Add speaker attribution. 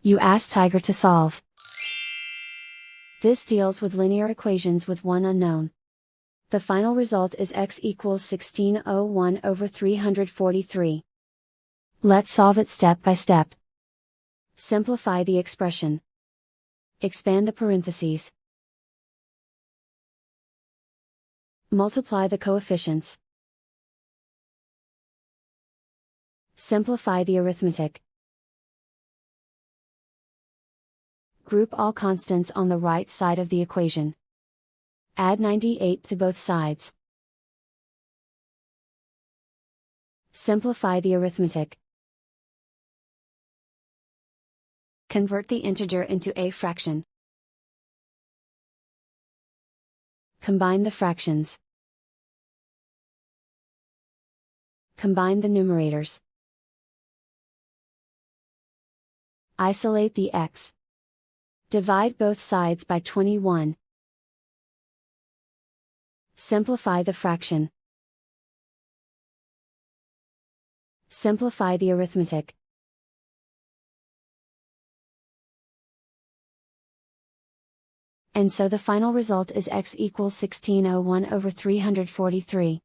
Speaker 1: You ask Tiger to solve. This deals with linear equations with one unknown. The final result is x equals 1601 over 343. Let's solve it step by step. Simplify the expression. Expand the parentheses. Multiply the coefficients. Simplify the arithmetic. Group all constants on the right side of the equation. Add 98 to both sides. Simplify the arithmetic. Convert the integer into a fraction. Combine the fractions. Combine the numerators. Isolate the x. Divide both sides by 21. Simplify the fraction. Simplify the arithmetic. And so the final result is x equals 1601 over 343.